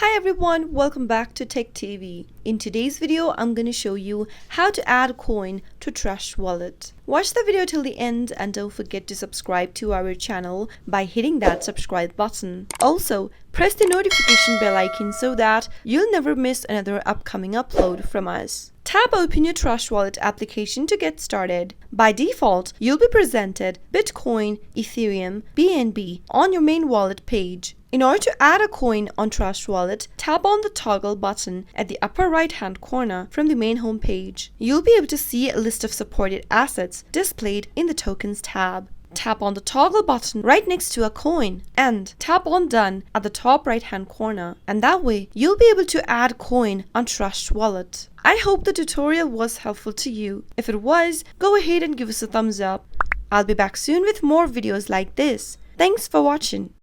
Hi everyone, welcome back to Tech TV. In today's video, I'm going to show you how to add a coin to Trust Wallet. Watch the video till the end and don't forget to subscribe to our channel by hitting that subscribe button. Also, press the notification bell icon so that you'll never miss another upcoming upload from us. Tap Open your Trust Wallet application to get started. By default, you'll be presented Bitcoin, Ethereum, BNB on your main wallet page. In order to add a coin on Trust Wallet, tap on the toggle button at the upper right hand corner from the main home page. You'll be able to see a list of supported assets displayed in the Tokens tab. Tap on the toggle button right next to a coin and tap on Done at the top right hand corner, and that way you'll be able to add coin on Trust Wallet. I hope the tutorial was helpful to you. If it was, go ahead and give us a thumbs up. I'll be back soon with more videos like this. Thanks for watching.